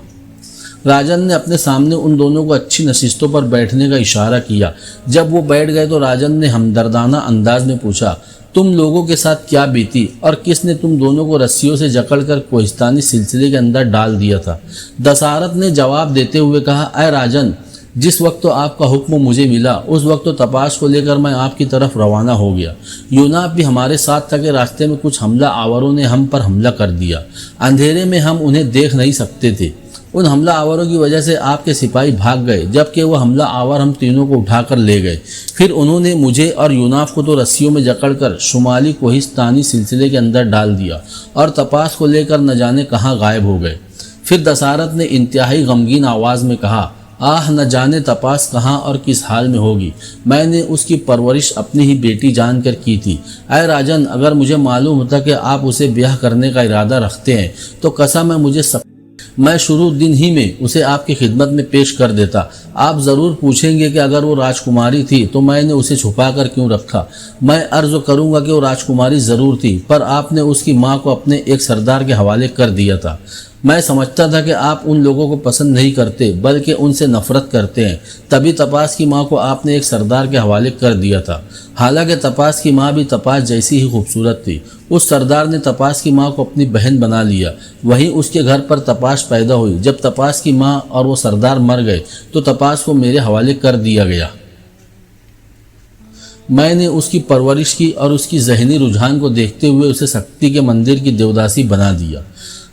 راجن نے اپنے سامنے ان دونوں کو اچھی نشستوں پر بیٹھنے کا اشارہ کیا۔ جب وہ بیٹھ گئے تو راجن نے ہمدردانہ انداز میں پوچھا، تم لوگوں کے ساتھ کیا بیتی اور کس نے تم دونوں کو رسیوں سے جکڑ کر کوہستانی سلسلے کے اندر ڈال دیا تھا؟ دسارت نے جواب دیتے ہوئے کہا، اے راجن، جس وقت تو آپ کا حکم مجھے ملا اس وقت تو تپاس کو لے کر میں آپ کی طرف روانہ ہو گیا۔ یوناف بھی ہمارے ساتھ تھا کہ راستے میں کچھ حملہ آوروں نے ہم پر حملہ کر دیا۔ اندھیرے میں ہم انہیں دیکھ نہیں سکتے تھے۔ ان حملہ آوروں کی وجہ سے آپ کے سپاہی بھاگ گئے، جبکہ وہ حملہ آور ہم تینوں کو اٹھا کر لے گئے۔ پھر انہوں نے مجھے اور یوناف کو تو رسیوں میں جکڑ کر شمالی کوہستانی سلسلے کے اندر ڈال دیا اور تپاس کو لے کر نہ جانے کہاں غائب ہو گئے۔ پھر دسارت نے انتہائی غمگین آواز میں کہا، آہ، نہ جانے تپاس کہاں اور کس حال میں ہوگی۔ میں نے اس کی پرورش اپنی ہی بیٹی جان کر کی تھی۔ اے راجن، اگر مجھے معلوم ہوتا کہ آپ اسے بیاہ کرنے کا ارادہ رکھتے ہیں تو قسم ہے میں شروع دن ہی میں اسے آپ کی خدمت میں پیش کر دیتا۔ آپ ضرور پوچھیں گے کہ اگر وہ راجکماری تھی تو میں نے اسے چھپا کر کیوں رکھا؟ میں عرض کروں گا کہ وہ راجکماری ضرور تھی، پر آپ نے اس کی ماں کو اپنے ایک سردار کے حوالے کر دیا تھا۔ میں سمجھتا تھا کہ آپ ان لوگوں کو پسند نہیں کرتے بلکہ ان سے نفرت کرتے ہیں، تبھی تپاس کی ماں کو آپ نے ایک سردار کے حوالے کر دیا تھا۔ حالانکہ تپاس کی ماں بھی تپاس جیسی ہی خوبصورت تھی۔ اس سردار نے تپاس کی ماں کو اپنی بہن بنا لیا۔ وہیں اس کے گھر پر تپاس پیدا ہوئی۔ جب تپاس کی ماں اور وہ سردار مر گئے تو تپاس کو میرے حوالے کر دیا گیا۔ میں نے اس کی پرورش کی اور اس کی ذہنی رجحان کو دیکھتے ہوئے اسے سکتی کے مندر کی دیوداسی بنا دیا۔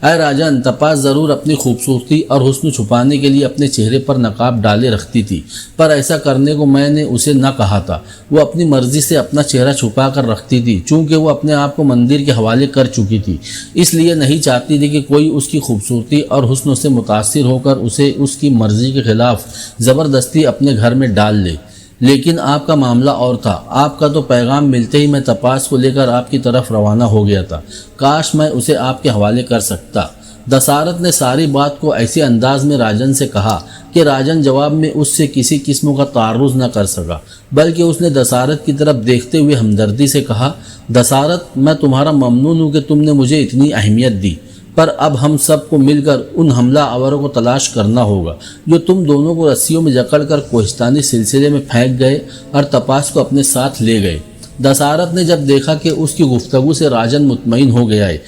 اے راجن، تپاس ضرور اپنی خوبصورتی اور حسن چھپانے کے لیے اپنے چہرے پر نقاب ڈالے رکھتی تھی، پر ایسا کرنے کو میں نے اسے نہ کہا تھا۔ وہ اپنی مرضی سے اپنا چہرہ چھپا کر رکھتی تھی، چونکہ وہ اپنے آپ کو مندر کے حوالے کر چکی تھی، اس لیے نہیں چاہتی تھی کہ کوئی اس کی خوبصورتی اور حسن سے متاثر ہو کر اسے اس کی مرضی کے خلاف زبردستی اپنے گھر میں ڈال لے۔ لیکن آپ کا معاملہ اور تھا۔ آپ کا تو پیغام ملتے ہی میں تپاس کو لے کر آپ کی طرف روانہ ہو گیا تھا۔ کاش میں اسے آپ کے حوالے کر سکتا۔ دسارت نے ساری بات کو ایسے انداز میں راجن سے کہا کہ راجن جواب میں اس سے کسی قسم کا تعرض نہ کر سکا، بلکہ اس نے دسارت کی طرف دیکھتے ہوئے ہمدردی سے کہا، دسارت، میں تمہارا ممنون ہوں کہ تم نے مجھے اتنی اہمیت دی، پر اب ہم سب کو مل کر ان حملہ آوروں کو تلاش کرنا ہوگا جو تم دونوں کو رسیوں میں جکڑ کر کوہستانی سلسلے میں پھینک گئے اور تپاس کو اپنے ساتھ لے گئے۔ دسارت نے جب دیکھا کہ اس کی گفتگو سے راجن مطمئن ہو گیا ہے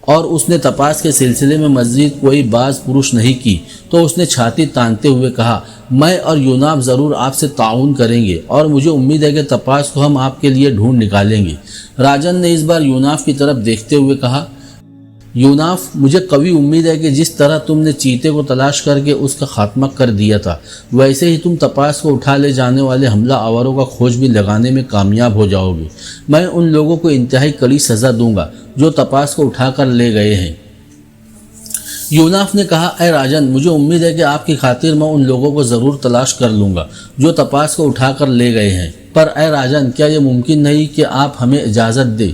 اور اس نے تپاس کے سلسلے میں مزید کوئی باز پرش نہیں کی، تو اس نے چھاتی تانتے ہوئے کہا، میں اور یوناف ضرور آپ سے تعاون کریں گے اور مجھے امید ہے کہ تپاس کو ہم آپ کے لیے ڈھونڈ نکالیں گے۔ راجن نے اس بار یوناف کی طرف دیکھتے ہوئے کہا، یوناف، مجھے قوی امید ہے کہ جس طرح تم نے چیتے کو تلاش کر کے اس کا خاتمہ کر دیا تھا، ویسے ہی تم تپاس کو اٹھا لے جانے والے حملہ آوروں کا کھوج بھی لگانے میں کامیاب ہو جاؤ گے۔ میں ان لوگوں کو انتہائی کڑی سزا دوں گا جو تپاس کو اٹھا کر لے گئے ہیں۔ یوناف نے کہا، اے راجن، مجھے امید ہے کہ آپ کی خاطر میں ان لوگوں کو ضرور تلاش کر لوں گا جو تپاس کو اٹھا کر لے گئے ہیں، پر اے راجن، کیا یہ ممکن نہیں کہ آپ ہمیں اجازت دیں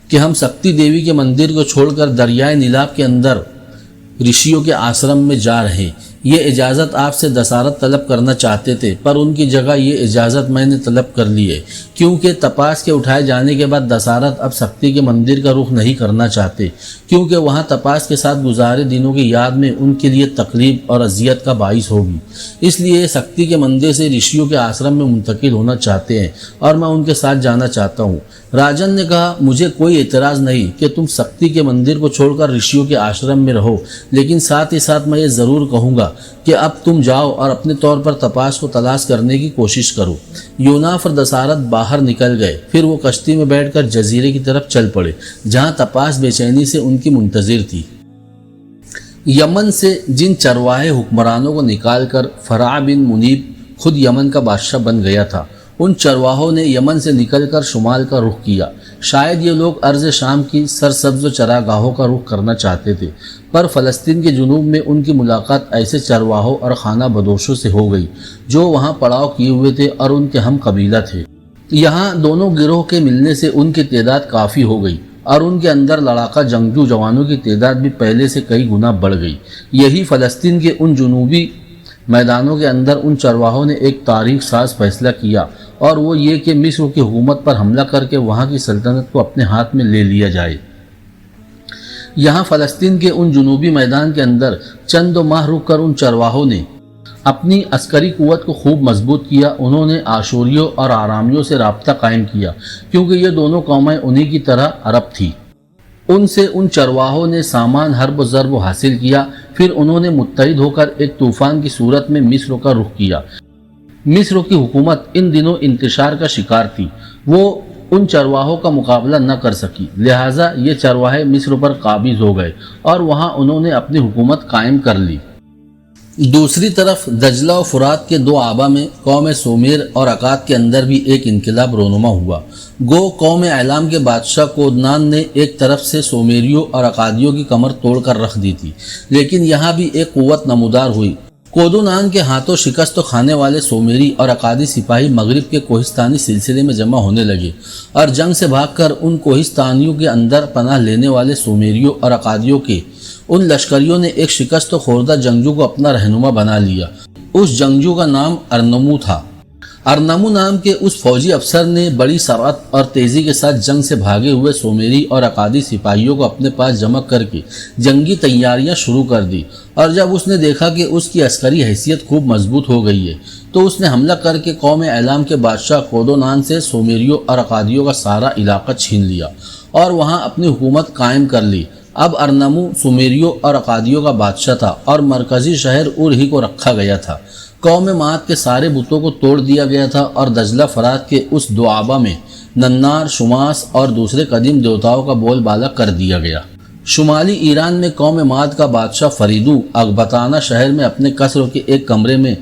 کہ ہم سکتی دیوی کے مندر کو چھوڑ کر دریائے نیلاب کے اندر رشیوں کے آشرم میں جا رہے؟ یہ اجازت آپ سے دسارت طلب کرنا چاہتے تھے، پر ان کی جگہ یہ اجازت میں نے طلب کر لی ہے، کیونکہ تپاس کے اٹھائے جانے کے بعد دسارت اب سکتی کے مندر کا رخ نہیں کرنا چاہتے، کیونکہ وہاں تپاس کے ساتھ گزارے دنوں کی یاد میں ان کے لیے تکلیف اور اذیت کا باعث ہوگی۔ اس لیے سکتی کے مندر سے رشیوں کے آشرم میں منتقل ہونا چاہتے ہیں اور میں ان کے ساتھ جانا چاہتا ہوں۔ راجن نے کہا، مجھے کوئی اعتراض نہیں کہ تم سکتی کے مندر کو چھوڑ کر رشیوں کے آشرم میں رہو، لیکن ساتھ ہی ساتھ میں یہ ضرور کہوں گا کہ اب تم جاؤ اور اپنے طور پر تپاس کو تلاش کرنے کی کوشش کرو۔ یوناف اور دسارت باہر نکل گئے، پھر وہ کشتی میں بیٹھ کر جزیرے کی طرف چل پڑے جہاں تپاس بے چینی سے ان کی منتظر تھی۔ یمن سے جن چرواہے حکمرانوں کو نکال کر فرع بن منیب خود یمن کا بادشاہ بن گیا تھا، ان چرواہوں نے یمن سے نکل کر شمال کا رخ کیا۔ شاید یہ لوگ ارض شام کی سرسبز و چراگاہوں کا رخ کرنا چاہتے تھے، پر فلسطین کے جنوب میں ان کی ملاقات ایسے چرواہوں اور خانہ بدوشوں سے ہو گئی جو وہاں پڑاؤ کیے ہوئے تھے اور ان کے ہم قبیلہ تھے۔ یہاں دونوں گروہ کے ملنے سے ان کی تعداد کافی ہو گئی اور ان کے اندر لڑاکا جنگجو جوانوں کی تعداد بھی پہلے سے کئی گنا بڑھ گئی۔ یہی فلسطین کے ان جنوبی میدانوں کے اندر ان چرواہوں نے ایک تاریخ ساز فیصلہ کیا، اور وہ یہ کہ مصر کی حکومت پر حملہ کر کے وہاں کی سلطنت کو اپنے ہاتھ میں لے لیا جائے۔ یہاں فلسطین کے ان جنوبی میدان کے اندر چند ماہ رک کر ان چرواہوں نے اپنی عسکری قوت کو خوب مضبوط کیا۔ انہوں نے آشوریوں اور آرامیوں سے رابطہ قائم کیا، کیونکہ یہ دونوں قومیں انہی کی طرح عرب تھی۔ ان سے ان چرواہوں نے سامان حرب و ضرب حاصل کیا، پھر انہوں نے متحد ہو کر ایک طوفان کی صورت میں مصر کا رخ کیا۔ مصر کی حکومت ان دنوں انتشار کا شکار تھی، وہ ان چرواہوں کا مقابلہ نہ کر سکی، لہٰذا یہ چرواہے مصر پر قابض ہو گئے اور وہاں انہوں نے اپنی حکومت قائم کر لی۔ دوسری طرف دجلہ و فرات کے دو آبا میں قوم سومیر اور عکاد کے اندر بھی ایک انقلاب رونما ہوا۔ گو قوم اعلام کے بادشاہ کودنان نے ایک طرف سے سومیریوں اور عکادیوں کی کمر توڑ کر رکھ دی تھی، لیکن یہاں بھی ایک قوت نمودار ہوئی۔ کودونان کے ہاتھوں شکست کھانے والے سومیری اور عکادی سپاہی مغرب کے کوہستانی سلسلے میں جمع ہونے لگے اور جنگ سے بھاگ کر ان کوہستانیوں کے اندر پناہ لینے والے سومیریوں اور عکادیوں کے ان لشکریوں نے ایک شکست خوردہ جنگجو کو اپنا رہنما بنا لیا۔ اس جنگجو کا نام ارنمو تھا۔ ارنمو نام کے اس فوجی افسر نے بڑی سرعت اور تیزی کے ساتھ جنگ سے بھاگے ہوئے سومیری اور اکادی سپاہیوں کو اپنے پاس جمع کر کے جنگی تیاریاں شروع کر دی، اور جب اس نے دیکھا کہ اس کی عسکری حیثیت خوب مضبوط ہو گئی ہے تو اس نے حملہ کر کے قوم اعلام کے بادشاہ کودونان سے سومیریوں اور اکادیوں کا سارا علاقہ چھین لیا اور وہاں اپنی حکومت قائم کر لی۔ اب ارنمو سومیریوں اور اکادیوں کا بادشاہ تھا اور مرکزی شہر اور ہی کو رکھا گیا تھا۔ قوم مات کے سارے بتوں کو توڑ دیا گیا تھا اور دجلہ فرات کے اس دوآبہ میں ننار، شماس اور دوسرے قدیم دیوتاؤں کا بول بالا کر دیا گیا۔ شمالی ایران میں قوم ماد کا بادشاہ فریدو اکبتانہ شہر میں اپنے قصر کے ایک کمرے میں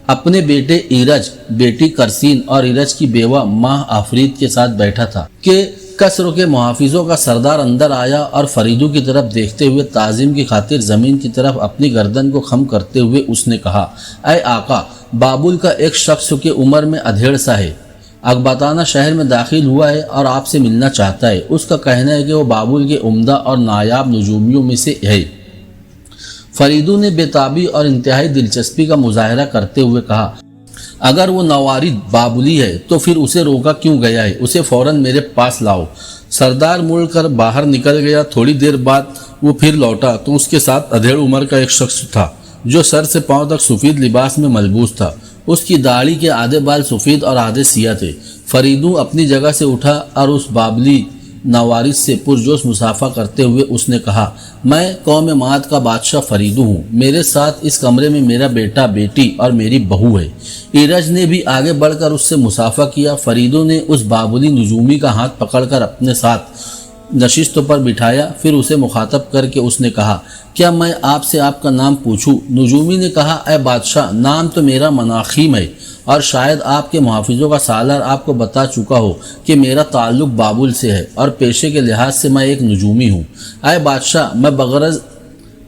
اپنے بیٹے ایرج، بیٹی کرسین اور ایرج کی بیوہ ماہ آفرید کے ساتھ بیٹھا تھا کہ قصر کے محافظوں کا سردار اندر آیا اور فریدو کی طرف دیکھتے ہوئے تعظیم کی خاطر زمین کی طرف اپنی گردن کو خم کرتے ہوئے اس نے کہا، اے آقا، بابل کا ایک شخص کی عمر میں ادھیڑ سا ہے، اکبتانہ شہر میں داخل ہوا ہے اور آپ سے ملنا چاہتا ہے۔ اس کا کہنا ہے کہ وہ بابل کے عمدہ اور نایاب نجومیوں میں سے ہے۔ فریدو نے بےتابی اور انتہائی دلچسپی کا مظاہرہ کرتے ہوئے کہا، اگر وہ نوارد بابلی ہے تو پھر اسے روکا کیوں گیا ہے؟ اسے فوراً میرے پاس لاؤ۔ سردار مڑ کر باہر نکل گیا۔ تھوڑی دیر بعد وہ پھر لوٹا تو اس کے ساتھ ادھیڑ عمر کا ایک شخص تھا جو سر سے پاؤں تک سفید لباس میں ملبوس تھا۔ اس کی داڑھی کے آدھے بال سفید اور آدھے سیاہ تھے۔ فریدو اپنی جگہ سے اٹھا اور اس بابلی نوارد سے پرجوش مصافحہ کرتے ہوئے اس نے کہا، میں قوم ماد کا بادشاہ فریدو ہوں، میرے ساتھ اس کمرے میں میرا بیٹا، بیٹی اور میری بہو ہے۔ ایرج نے بھی آگے بڑھ کر اس سے مصافحہ کیا۔ فریدو نے اس بابلی نجومی کا ہاتھ پکڑ کر اپنے ساتھ نشستوں پر بٹھایا، پھر اسے مخاطب کر کے اس نے کہا، کیا میں آپ سے آپ کا نام پوچھوں؟ نجومی نے کہا، اے بادشاہ، نام تو میرا مناخیم ہے اور شاید آپ کے محافظوں کا سالار آپ کو بتا چکا ہو کہ میرا تعلق بابل سے ہے اور پیشے کے لحاظ سے میں ایک نجومی ہوں۔ اے بادشاہ،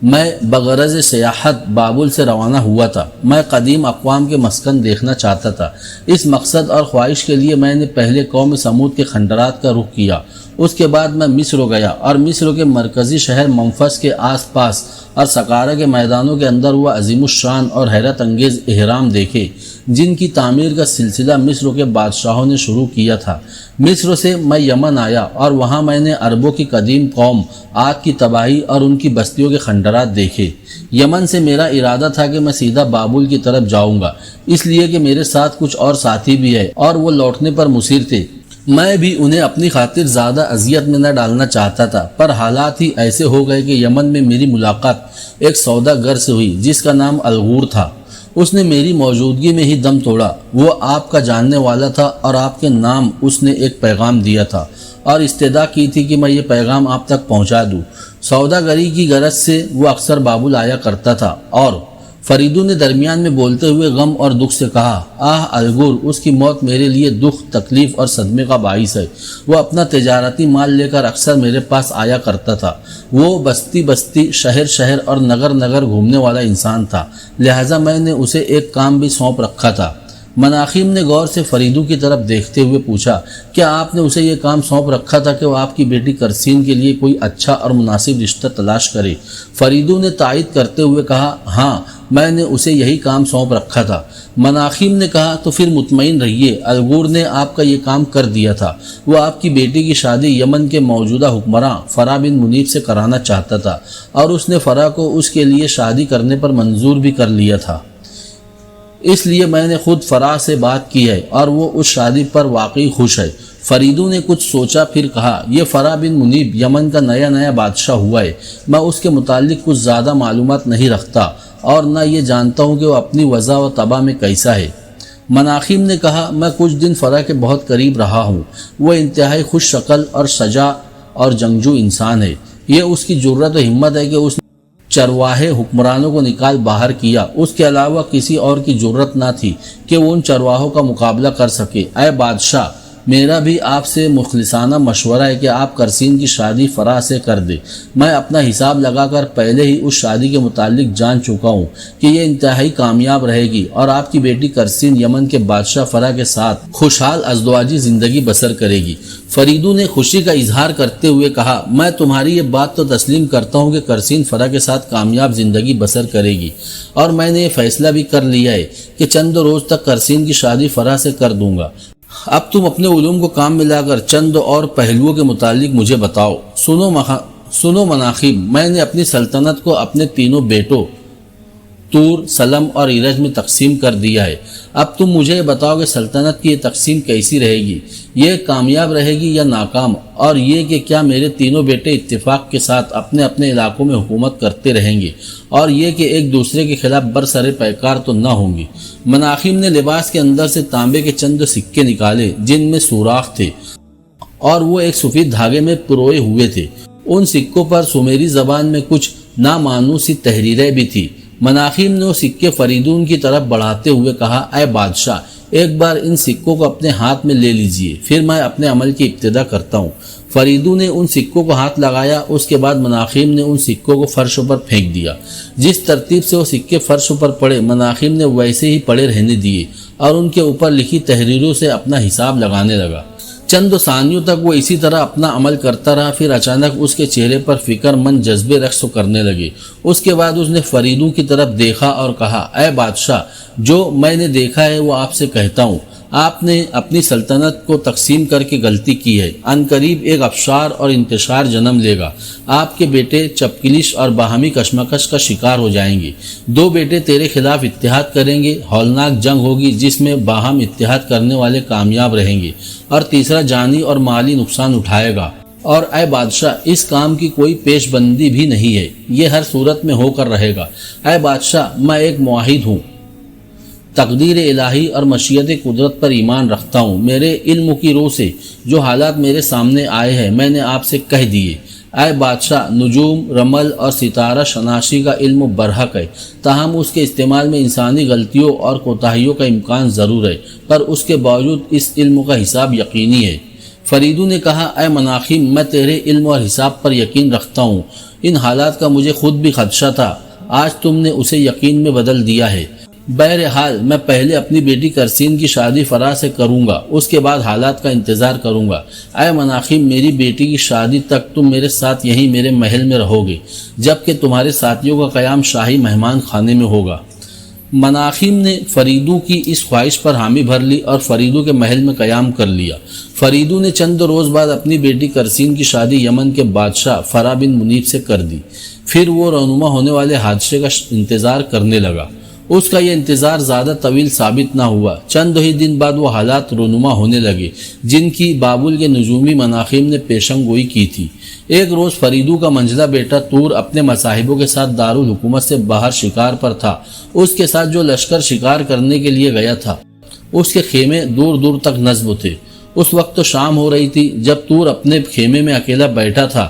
میں بغرض سیاحت بابل سے روانہ ہوا تھا۔ میں قدیم اقوام کے مسکن دیکھنا چاہتا تھا۔ اس مقصد اور خواہش کے لیے میں نے پہلے قوم سمود کے کھنڈرات کا رخ کیا، اس کے بعد میں مصر گیا اور مصر کے مرکزی شہر منفس کے آس پاس اور سقارہ کے میدانوں کے اندر ہوا عظیم الشان اور حیرت انگیز اہرام دیکھے جن کی تعمیر کا سلسلہ مصر کے بادشاہوں نے شروع کیا تھا۔ مصر سے میں یمن آیا اور وہاں میں نے عربوں کی قدیم قوم آگ کی تباہی اور ان کی بستیوں کے کھنڈرات دیکھے۔ یمن سے میرا ارادہ تھا کہ میں سیدھا بابل کی طرف جاؤں گا، اس لیے کہ میرے ساتھ کچھ اور ساتھی بھی ہے اور وہ لوٹنے پر مصر تھے۔ میں بھی انہیں اپنی خاطر زیادہ اذیت میں نہ ڈالنا چاہتا تھا، پر حالات ہی ایسے ہو گئے کہ یمن میں میری ملاقات ایک سوداگر سے ہوئی جس کا نام الغور تھا۔ اس نے میری موجودگی میں ہی دم توڑا۔ وہ آپ کا جاننے والا تھا اور آپ کے نام اس نے ایک پیغام دیا تھا اور استدعا کی تھی کہ میں یہ پیغام آپ تک پہنچا دوں۔ سوداگری کی غرض سے وہ اکثر بابل آیا کرتا تھا۔ اور فریدو نے درمیان میں بولتے ہوئے غم اور دکھ سے کہا، آہ الغور، اس کی موت میرے لیے دکھ، تکلیف اور صدمے کا باعث ہے۔ وہ اپنا تجارتی مال لے کر اکثر میرے پاس آیا کرتا تھا۔ وہ بستی بستی، شہر شہر اور نگر نگر گھومنے والا انسان تھا، لہٰذا میں نے اسے ایک کام بھی سونپ رکھا تھا۔ مناخیم نے غور سے فریدو کی طرف دیکھتے ہوئے پوچھا، کیا آپ نے اسے یہ کام سونپ رکھا تھا کہ وہ آپ کی بیٹی کرسین کے لیے کوئی اچھا اور مناسب رشتہ تلاش کرے؟ فریدو نے تائید کرتے ہوئے کہا، ہاں، میں نے اسے یہی کام سونپ رکھا تھا۔ مناخیم نے کہا، تو پھر مطمئن رہیے، الغور نے آپ کا یہ کام کر دیا تھا۔ وہ آپ کی بیٹی کی شادی یمن کے موجودہ حکمراں فرا بن منیب سے کرانا چاہتا تھا اور اس نے فرا کو اس کے لیے شادی کرنے پر منظور بھی کر لیا تھا۔ اس لیے میں نے خود فرا سے بات کی ہے اور وہ اس شادی پر واقعی خوش ہے۔ فریدو نے کچھ سوچا، پھر کہا، یہ فرا بن منیب یمن کا نیا بادشاہ ہوا ہے۔ میں اس کے متعلق کچھ زیادہ معلومات نہیں رکھتا اور نہ یہ جانتا ہوں کہ وہ اپنی وضع و طبع میں کیسا ہے۔ مناخیم نے کہا، میں کچھ دن فرا کے بہت قریب رہا ہوں۔ وہ انتہائی خوش شکل اور شجاع اور جنگجو انسان ہے۔ یہ اس کی جرأت و ہمت ہے کہ اس نے چرواہے حکمرانوں کو نکال باہر کیا۔ اس کے علاوہ کسی اور کی جرأت نہ تھی کہ وہ ان چرواہوں کا مقابلہ کر سکے۔ اے بادشاہ، میرا بھی آپ سے مخلصانہ مشورہ ہے کہ آپ کرسین کی شادی فرح سے کر دیں۔ میں اپنا حساب لگا کر پہلے ہی اس شادی کے متعلق جان چکا ہوں کہ یہ انتہائی کامیاب رہے گی اور آپ کی بیٹی کرسین یمن کے بادشاہ فرح کے ساتھ خوشحال ازدواجی زندگی بسر کرے گی۔ فریدو نے خوشی کا اظہار کرتے ہوئے کہا، میں تمہاری یہ بات تو تسلیم کرتا ہوں کہ کرسین فرح کے ساتھ کامیاب زندگی بسر کرے گی، اور میں نے یہ فیصلہ بھی کر لیا ہے کہ چند روز تک کرسین کی شادی فرح سے کر دوں گا۔ اب تم اپنے علوم کو کام میں لا کر چند اور پہلوؤں کے متعلق مجھے بتاؤ۔ سنو مناخب، میں نے اپنی سلطنت کو اپنے تینوں بیٹوں تور، سلم اور ایرج میں تقسیم کر دیا ہے۔ اب تم مجھے بتاؤ کہ سلطنت کی یہ تقسیم کیسی رہے گی، یہ کامیاب رہے گی یا ناکام، اور یہ کہ کیا میرے تینوں بیٹے اتفاق کے ساتھ اپنے اپنے علاقوں میں حکومت کرتے رہیں گے، اور یہ کہ ایک دوسرے کے خلاف برسر پیکار تو نہ ہوں گے۔ مناخب نے لباس کے اندر سے تانبے کے چند سکے نکالے جن میں سوراخ تھے اور وہ ایک سفید دھاگے میں پروئے ہوئے تھے۔ ان سکوں پر سومیری زبان میں کچھ نامعنوس سی تحریریں بھی تھی۔ مناخب نے وہ سکے فریدون کی طرف بڑھاتے ہوئے کہا، اے بادشاہ، ایک بار ان سکوں کو اپنے ہاتھ میں لے لیجئے، پھر میں اپنے عمل کی ابتدا کرتا ہوں۔ فریدون نے ان سکوں کو ہاتھ لگایا، اس کے بعد مناخب نے ان سکوں کو فرش پر پھینک دیا۔ جس ترتیب سے وہ سکے فرش پر پڑے، مناخب نے ویسے ہی پڑے رہنے دیے اور ان کے اوپر لکھی تحریروں سے اپنا حساب لگانے لگا۔ چند ثانیوں تک وہ اسی طرح اپنا عمل کرتا رہا، پھر اچانک اس کے چہرے پر فکر مند جذبے رقص کرنے لگے۔ اس کے بعد اس نے فریدوں کی طرف دیکھا اور کہا، اے بادشاہ، جو میں نے دیکھا ہے وہ آپ سے کہتا ہوں، آپ نے اپنی سلطنت کو تقسیم کر کے غلطی کی ہے۔ عنقریب ایک افشار اور انتشار جنم لے گا۔ آپ کے بیٹے چپکلش اور باہمی کشمکش کا شکار ہو جائیں گے۔ دو بیٹے تیرے خلاف اتحاد کریں گے، ہولناک جنگ ہوگی جس میں باہم اتحاد کرنے والے کامیاب رہیں گے، اور تیسرا جانی اور مالی نقصان اٹھائے گا۔ اور اے بادشاہ، اس کام کی کوئی پیش بندی بھی نہیں ہے، یہ ہر صورت میں ہو کر رہے گا۔ اے بادشاہ، میں ایک معاہد ہوں، تقدیر الہی اور مشیت قدرت پر ایمان رکھتا ہوں۔ میرے علم کی روح سے جو حالات میرے سامنے آئے ہیں میں نے آپ سے کہہ دیے۔ اے بادشاہ، نجوم، رمل اور ستارہ شناسی کا علم برحق ہے، تاہم اس کے استعمال میں انسانی غلطیوں اور کوتاہیوں کا امکان ضرور ہے، پر اس کے باوجود اس علم کا حساب یقینی ہے۔ فریدو نے کہا، اے مناخب، میں تیرے علم اور حساب پر یقین رکھتا ہوں۔ ان حالات کا مجھے خود بھی خدشہ تھا، آج تم نے اسے یقین میں بدل دیا ہے۔ بہرحال میں پہلے اپنی بیٹی کرسین کی شادی فرح سے کروں گا، اس کے بعد حالات کا انتظار کروں گا۔ اے مناخب، میری بیٹی کی شادی تک تم میرے ساتھ یہیں میرے محل میں رہو گے، جبکہ تمہارے ساتھیوں کا قیام شاہی مہمان خانے میں ہوگا۔ مناخب نے فریدو کی اس خواہش پر حامی بھر لی اور فریدو کے محل میں قیام کر لیا۔ فریدو نے چند روز بعد اپنی بیٹی کرسین کی شادی یمن کے بادشاہ فرح بن منیف سے کر دی۔ پھر وہ رونما ہونے والے حادثے کا انتظار کرنے لگا۔ اس کا یہ انتظار زیادہ طویل ثابت نہ ہوا۔ چند ہی دن بعد وہ حالات رونما ہونے لگے جن کی بابل کے نجومی مناخب نے پیشن گوئی کی تھی۔ ایک روز فریدو کا منجلہ بیٹا تور اپنے مصاحبوں کے ساتھ دارالحکومت سے باہر شکار پر تھا۔ اس کے ساتھ جو لشکر شکار کرنے کے لیے گیا تھا اس کے خیمے دور دور تک نصب تھے۔ اس وقت تو شام ہو رہی تھی جب تور اپنے خیمے میں اکیلا بیٹھا تھا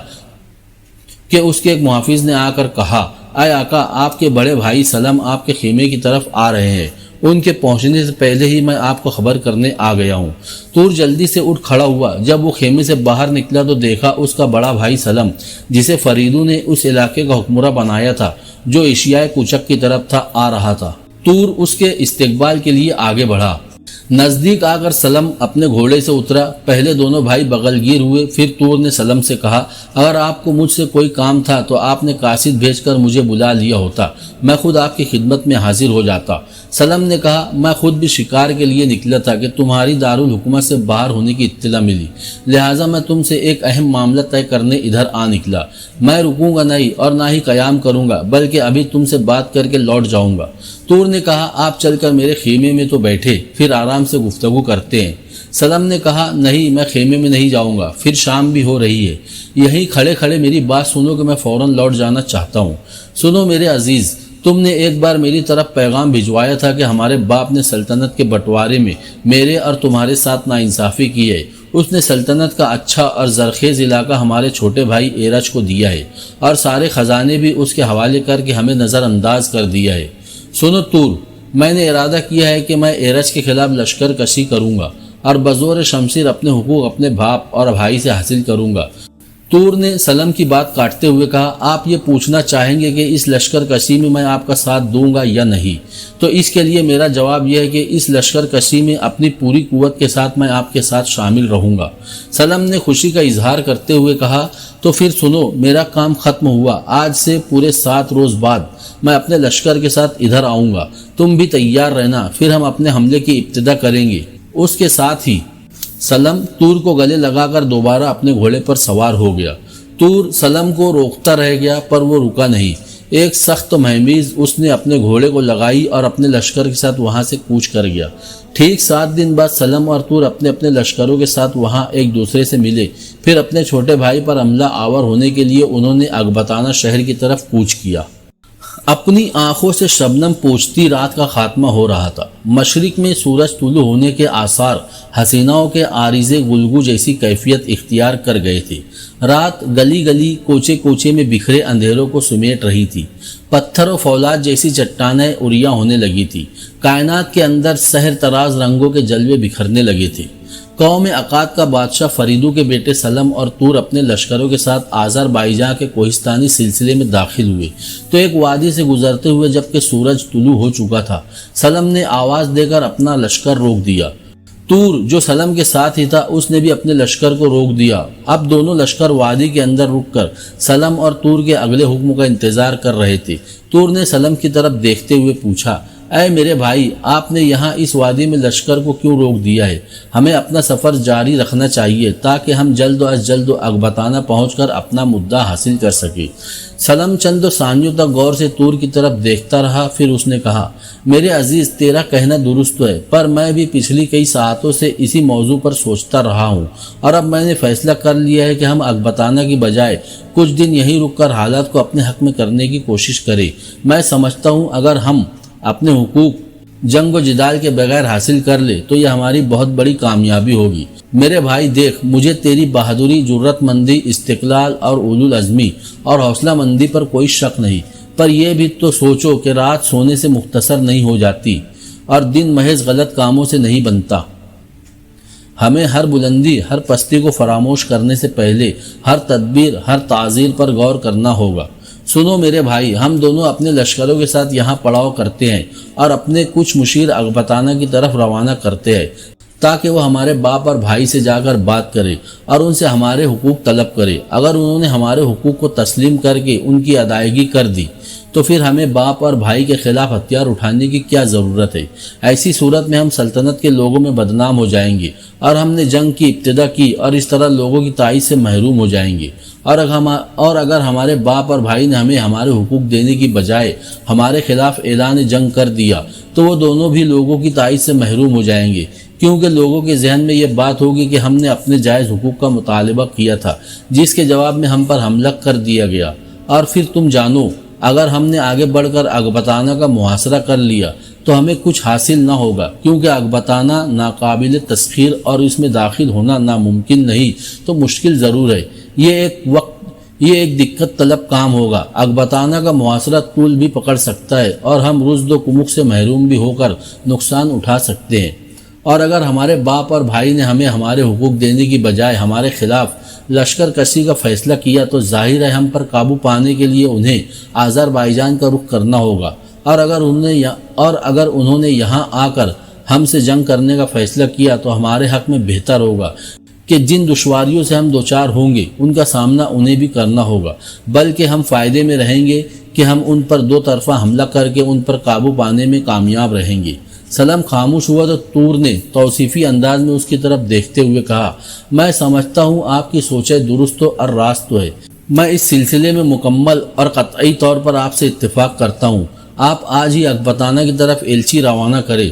کہ اس کے ایک محافظ نے آ کر کہا، اے آقا، آپ کے بڑے بھائی سلم آپ کے خیمے کی طرف آ رہے ہیں، ان کے پہنچنے سے پہلے ہی میں آپ کو خبر کرنے آ گیا ہوں۔ تور جلدی سے اٹھ کھڑا ہوا۔ جب وہ خیمے سے باہر نکلا تو دیکھا اس کا بڑا بھائی سلم، جسے فریدو نے اس علاقے کا حکمراں بنایا تھا، جو ایشیائے کوچک کی طرف تھا، آ رہا تھا۔ تور اس کے استقبال کے لیے آگے بڑھا۔ نزدیک آ کر سلم اپنے گھوڑے سے اترا۔ پہلے دونوں بھائی بغل گیر ہوئے، پھر تور نے سلم سے کہا، اگر آپ کو مجھ سے کوئی کام تھا تو آپ نے قاصد بھیج کر مجھے بلا لیا ہوتا، میں خود آپ کی خدمت میں حاضر ہو جاتا۔ سلم نے کہا، میں خود بھی شکار کے لیے نکلا تھا کہ تمہاری دارالحکومت سے باہر ہونے کی اطلاع ملی، لہٰذا میں تم سے ایک اہم معاملہ طے کرنے ادھر آ نکلا۔ میں رکوں گا نہیں اور نہ ہی قیام کروں گا، بلکہ ابھی تم سے بات کر کے لوٹ جاؤں گا۔ تور نے کہا، آپ چل کر میرے خیمے میں تو بیٹھے، پھر آرام سے گفتگو کرتے ہیں۔ سلم نے کہا، نہیں، میں خیمے میں نہیں جاؤں گا، پھر شام بھی ہو رہی ہے، یہیں کھڑے کھڑے میری بات سنو کہ میں فوراً لوٹ جانا چاہتا ہوں۔ سنو میرے عزیز، تم نے ایک بار میری طرف پیغام بھجوایا تھا کہ ہمارے باپ نے سلطنت کے بٹوارے میں میرے اور تمہارے ساتھ ناانصافی کی ہے۔ اس نے سلطنت کا اچھا اور زرخیز علاقہ ہمارے چھوٹے بھائی ایرج کو دیا ہے، اور سارے خزانے بھی اس کے حوالے کر کے ہمیں نظر انداز کر دیا ہے۔ سنو تور، میں نے ارادہ کیا ہے کہ میں ایرج کے خلاف لشکر کشی کروں گا اور بزور شمشیر اپنے حقوق اپنے باپ اور بھائی سے حاصل کروں گا۔ تور نے سلم کی بات کاٹتے ہوئے کہا، آپ یہ پوچھنا چاہیں گے کہ اس لشکر کشی میں آپ کا ساتھ دوں گا یا نہیں؟ تو اس کے لیے میرا جواب یہ ہے کہ اس لشکر کشی میں اپنی پوری قوت کے ساتھ میں آپ کے ساتھ شامل رہوں گا۔ سلم نے خوشی کا اظہار کرتے ہوئے کہا، تو پھر سنو، میرا کام ختم ہوا، آج سے پورے 7 روز بعد میں اپنے لشکر کے ساتھ ادھر آؤں گا، تم بھی تیار رہنا، پھر ہم اپنے حملے کی ابتدا کریں گے۔ اس کے ساتھ ہی سلم تور کو گلے لگا کر دوبارہ اپنے گھوڑے پر سوار ہو گیا۔ تور سلم کو روکتا رہ گیا پر وہ رکا نہیں۔ ایک سخت مہمیز اس نے اپنے گھوڑے کو لگائی اور اپنے لشکر کے ساتھ وہاں سے کوچ کر گیا۔ ٹھیک 7 دن بعد سلم اور تور اپنے اپنے لشکروں کے ساتھ وہاں ایک دوسرے سے ملے۔ پھر اپنے چھوٹے بھائی پر حملہ آور ہونے کے لیے انہوں نے اکبتانہ شہر کی طرف کوچ کیا۔ اپنی آنکھوں سے شبنم پوچھتی رات کا خاتمہ ہو رہا تھا۔ مشرق میں سورج طلوع ہونے کے آثار حسیناؤں کے عارضے گلگو جیسی کیفیت اختیار کر گئے تھے۔ رات گلی گلی کوچے کوچے میں بکھرے اندھیروں کو سمیٹ رہی تھی۔ پتھر و فولاد جیسی چٹانیں اریاں ہونے لگی تھی۔ کائنات کے اندر سحر تراز رنگوں کے جلوے بکھرنے لگے تھے۔ قوم عقاد کا بادشاہ فریدو کے بیٹے سلم اور تور اپنے لشکروں کے ساتھ آذربائیجان کے کوہستانی سلسلے میں داخل ہوئے تو ایک وادی سے گزرتے ہوئے جبکہ سورج طلوع ہو چکا تھا، سلم نے آواز دے کر اپنا لشکر روک دیا۔ تور جو سلم کے ساتھ ہی تھا اس نے بھی اپنے لشکر کو روک دیا۔ اب دونوں لشکر وادی کے اندر رک کر سلم اور تور کے اگلے حکم کا انتظار کر رہے تھے۔ تور نے سلم کی طرف دیکھتے ہوئے پوچھا، اے میرے بھائی، آپ نے یہاں اس وادی میں لشکر کو کیوں روک دیا ہے؟ ہمیں اپنا سفر جاری رکھنا چاہیے تاکہ ہم جلد از جلد اکبتانہ پہنچ کر اپنا مدعا حاصل کر سکیں۔ سلم چند ثانیوں تک غور سے تور کی طرف دیکھتا رہا، پھر اس نے کہا، میرے عزیز، تیرا کہنا درست ہے، پر میں بھی پچھلی کئی ساعتوں سے اسی موضوع پر سوچتا رہا ہوں اور اب میں نے فیصلہ کر لیا ہے کہ ہم اکبتانہ کی بجائے کچھ دن یہیں رک کر حالات کو اپنے حق میں کرنے کی کوشش کریں۔ میں سمجھتا ہوں اگر ہم اپنے حقوق جنگ و جدال کے بغیر حاصل کر لے تو یہ ہماری بہت بڑی کامیابی ہوگی۔ میرے بھائی دیکھ، مجھے تیری بہادری، جرت مندی، استقلال اور اولو العزمی اور حوصلہ مندی پر کوئی شک نہیں، پر یہ بھی تو سوچو کہ رات سونے سے مختصر نہیں ہو جاتی اور دن محض غلط کاموں سے نہیں بنتا۔ ہمیں ہر بلندی، ہر پستی کو فراموش کرنے سے پہلے ہر تدبیر، ہر تعزیر پر غور کرنا ہوگا۔ سنو میرے بھائی، ہم دونوں اپنے لشکروں کے ساتھ یہاں پڑاؤ کرتے ہیں اور اپنے کچھ مشیر اکبتانہ کی طرف روانہ کرتے ہیں تاکہ وہ ہمارے باپ اور بھائی سے جا کر بات کرے اور ان سے ہمارے حقوق طلب کرے۔ اگر انہوں نے ہمارے حقوق کو تسلیم کر کے ان کی ادائیگی کر دی تو پھر ہمیں باپ اور بھائی کے خلاف ہتھیار اٹھانے کی کیا ضرورت ہے؟ ایسی صورت میں ہم سلطنت کے لوگوں میں بدنام ہو جائیں گے اور ہم نے جنگ کی ابتدا کی اور اس طرح لوگوں کی تائید سے محروم ہو جائیں گے۔ اور اگر ہمارے باپ اور بھائی نے ہمیں ہمارے حقوق دینے کی بجائے ہمارے خلاف اعلان جنگ کر دیا تو وہ دونوں بھی لوگوں کی تائید سے محروم ہو جائیں گے، کیونکہ لوگوں کے ذہن میں یہ بات ہوگی کہ ہم نے اپنے جائز حقوق کا مطالبہ کیا تھا جس کے جواب میں ہم پر حملہ کر دیا گیا۔ اور پھر تم جانو، اگر ہم نے آگے بڑھ کر اکبتانہ کا محاصرہ کر لیا تو ہمیں کچھ حاصل نہ ہوگا، کیونکہ اکبتانہ ناقابل تسخیر اور اس میں داخل ہونا ناممکن نہیں تو مشکل ضرور ہے۔ یہ ایک دقت طلب کام ہوگا۔ اکبتانہ کا محاصرہ طول بھی پکڑ سکتا ہے اور ہم رزد و کمک سے محروم بھی ہو کر نقصان اٹھا سکتے ہیں۔ اور اگر ہمارے باپ اور بھائی نے ہمیں ہمارے حقوق دینے کی بجائے ہمارے خلاف لشکر کشی کا فیصلہ کیا تو ظاہر ہے ہم پر قابو پانے کے لیے انہیں آذربائیجان کا رخ کرنا ہوگا، اور اگر انہوں نے یہاں آ کر ہم سے جنگ کرنے کا فیصلہ کیا تو ہمارے حق میں بہتر ہوگا کہ جن دشواریوں سے ہم دوچار ہوں گے ان کا سامنا انہیں بھی کرنا ہوگا، بلکہ ہم فائدے میں رہیں گے کہ ہم ان پر دو طرفہ حملہ کر کے ان پر قابو پانے میں کامیاب رہیں گے۔ سلم خاموش ہوا تو تور نے توصیفی انداز میں اس کی طرف دیکھتے ہوئے کہا، میں سمجھتا ہوں آپ کی سوچیں درست اور راست ہے۔ میں اس سلسلے میں مکمل اور قطعی طور پر آپ سے اتفاق کرتا ہوں۔ آپ آج ہی اکبتانہ کی طرف ایلچی روانہ کریں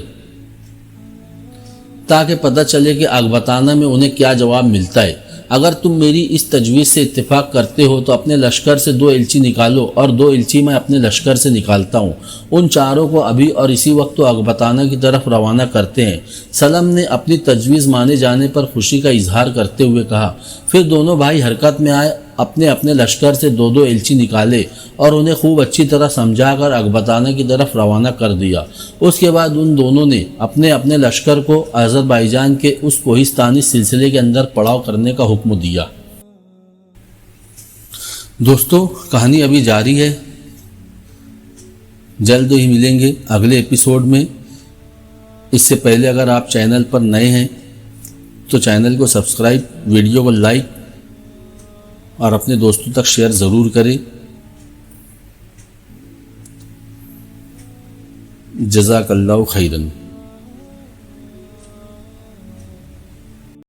تاکہ پتہ چلے کہ اکبتانہ میں انہیں کیا جواب ملتا ہے۔ اگر تم میری اس تجویز سے اتفاق کرتے ہو تو اپنے لشکر سے 2 ایلچی نکالو اور 2 ایلچی میں اپنے لشکر سے نکالتا ہوں۔ ان چاروں کو ابھی اور اسی وقت تو اکبتانہ کی طرف روانہ کرتے ہیں۔ سلم نے اپنی تجویز مانے جانے پر خوشی کا اظہار کرتے ہوئے کہا، پھر دونوں بھائی حرکت میں آئے اپنے اپنے لشکر سے 2 ایلچی نکالے اور انہیں خوب اچھی طرح سمجھا کر اکبتانہ کی طرف روانہ کر دیا۔ اس کے بعد ان دونوں نے اپنے اپنے لشکر کو آذربائیجان کے اس کوہستانی سلسلے کے اندر پڑاؤ کرنے کا حکم دیا۔ دوستو، کہانی ابھی جاری ہے، جلد ہی ملیں گے اگلے ایپیسوڈ میں۔ اس سے پہلے اگر آپ چینل پر نئے ہیں تو چینل کو سبسکرائب، ویڈیو کو لائک اور اپنے دوستوں تک شیئر ضرور کریں۔ جزاک اللہ خیراً۔